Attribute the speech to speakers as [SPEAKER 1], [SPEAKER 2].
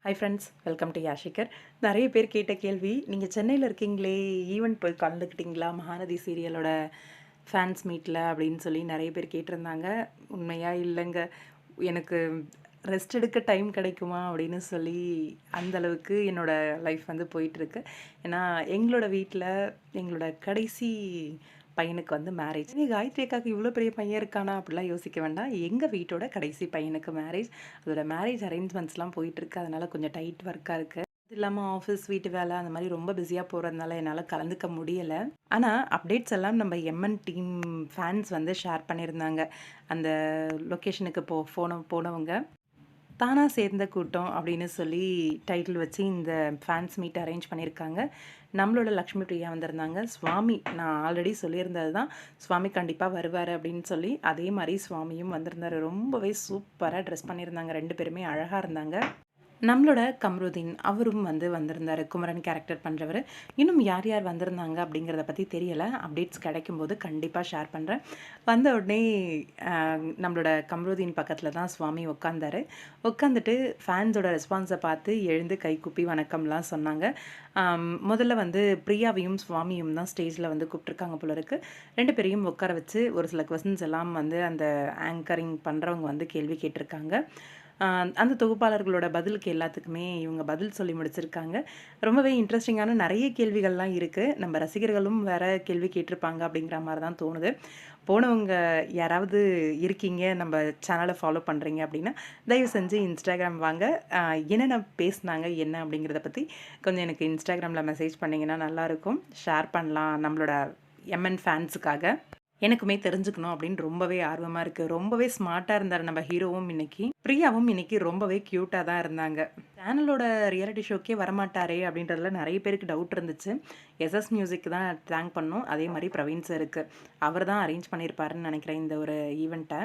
[SPEAKER 1] High friends, welcome to யாஷிகர். நிறைய பேர் கேட்ட கேள்வி, நீங்கள் சென்னையில் இருக்கீங்களே, ஈவெண்ட் போய் கலந்துக்கிட்டீங்களா மகாநதி சீரியலோட ஃபேன்ஸ் மீட்டில் அப்படின்னு சொல்லி நிறைய பேர் கேட்டிருந்தாங்க. உண்மையாக இல்லைங்க, எனக்கு ரெஸ்ட் எடுக்க டைம் கிடைக்குமா அப்படின்னு சொல்லி அந்தளவுக்கு என்னோடய லைஃப் வந்து போயிட்டுருக்கு. ஏன்னா எங்களோட வீட்டில் எங்களோட கடைசி பையனுக்கு வந்து மேரேஜ். காயத்ரி அக்காவுக்கு இவ்வளோ பெரிய பையன் இருக்கானா அப்படிலாம் யோசிக்க வேண்டாம். எங்கள் வீட்டோட கடைசி பையனுக்கு மேரேஜ். அதோட மேரேஜ் அரேஞ்ச்மெண்ட்ஸ்லாம் போயிட்டுருக்கு. அதனால் கொஞ்சம் டைட் ஒர்க்காக இருக்குது. அது இல்லாமல் ஆஃபீஸ், வீட்டு வேலை அந்த மாதிரி ரொம்ப பிஸியாக போகிறதுனால என்னால் கலந்துக்க முடியலை. ஆனால் அப்டேட்ஸ் எல்லாம் நம்ம எம்என் டீம் ஃபேன்ஸ் வந்து ஷேர் பண்ணியிருந்தாங்க. அந்த லொக்கேஷனுக்கு போனவங்க தானா சேர்ந்த கூட்டம் அப்படின்னு சொல்லி டைட்டில் வச்சு இந்த ஃபேன்ஸ் மீட் அரேஞ்ச் பண்ணியிருக்காங்க. நம்மளோட லக்ஷ்மி பிரியா வந்திருந்தாங்க. சுவாமி, நான் ஆல்ரெடி சொல்லியிருந்தது தான், சுவாமி கண்டிப்பாக வருவார் அப்படின்னு சொல்லி. அதே மாதிரி சுவாமியும் வந்திருந்தார். ரொம்பவே சூப்பராக ட்ரெஸ் பண்ணியிருந்தாங்க. 2 பேருமே அழகாக இருந்தாங்க. நம்மளோட கம்ருதீன் அவரும் வந்து வந்திருந்தார். குமரன் கேரக்டர் பண்ணுறவர். இன்னும் யார் யார் வந்திருந்தாங்க அப்படிங்கிறத பற்றி தெரியலை. அப்டேட்ஸ் கிடைக்கும்போது கண்டிப்பாக ஷேர் பண்ணுறேன். வந்த உடனே நம்மளோட கம்ருதீன் பக்கத்தில் தான் சுவாமி உட்காந்தார். உட்காந்துட்டு ஃபேன்ஸோட ரெஸ்பான்ஸை பார்த்து எழுந்து கைக்குப்பி வணக்கம்லாம் சொன்னாங்க. முதல்ல வந்து பிரியாவையும் சுவாமியும் தான் ஸ்டேஜில் வந்து கூப்பிட்ருக்காங்க போல இருக்குது. 2 பேரையும் உட்கார வச்சு ஒரு சில கொஸ்டின்ஸ் எல்லாம் வந்து அந்த ஆங்கரிங் பண்ணுறவங்க வந்து கேள்வி கேட்டிருக்காங்க. அந்த தொகுப்பாளர்களோட பதிலுக்கு எல்லாத்துக்குமே இவங்க பதில் சொல்லி முடிச்சிருக்காங்க. ரொம்பவே இன்ட்ரெஸ்டிங்கான நிறைய கேள்விகள்லாம் இருக்குது. நம்ம ரசிகர்களும் வேறு கேள்வி கேட்டிருப்பாங்க அப்படிங்கிற மாதிரி தான் தோணுது. போனவங்க யாராவது இருக்கீங்க, நம்ம சேனலை ஃபாலோ பண்ணுறீங்க அப்படின்னா தயவு செஞ்சு இன்ஸ்டாகிராம் வாங்க. என்னென்ன பேசுனாங்க என்ன அப்படிங்கிறத பற்றி கொஞ்சம் எனக்கு இன்ஸ்டாகிராமில் மெசேஜ் பண்ணிங்கன்னா நல்லாயிருக்கும். ஷேர் பண்ணலாம் நம்மளோட எம்என் ஃபேன்ஸுக்காக. எனக்குமே தெரிஞ்சுக்கணும் அப்படின்னு ரொம்பவே ஆர்வமாக இருக்குது. ரொம்பவே ஸ்மார்ட்டாக இருந்தார் நம்ம ஹீரோவும் இன்னைக்கு. பிரியாவும் இன்னைக்கு ரொம்பவே க்யூட்டாக தான் இருந்தாங்க. சேனலோட ரியாலிட்டி ஷோக்கே வரமாட்டாரே அப்படின்றதுல நிறைய பேருக்கு டவுட் இருந்துச்சு. எஸ்எஸ் மியூசிக் தான் தேங்க் பண்ணோம். அதே மாதிரி பிரவீன் சாருக்கு அவர் தான் அரேஞ்ச் பண்ணியிருப்பாருன்னு நினைக்கிறேன் இந்த ஒரு ஈவெண்ட்டை.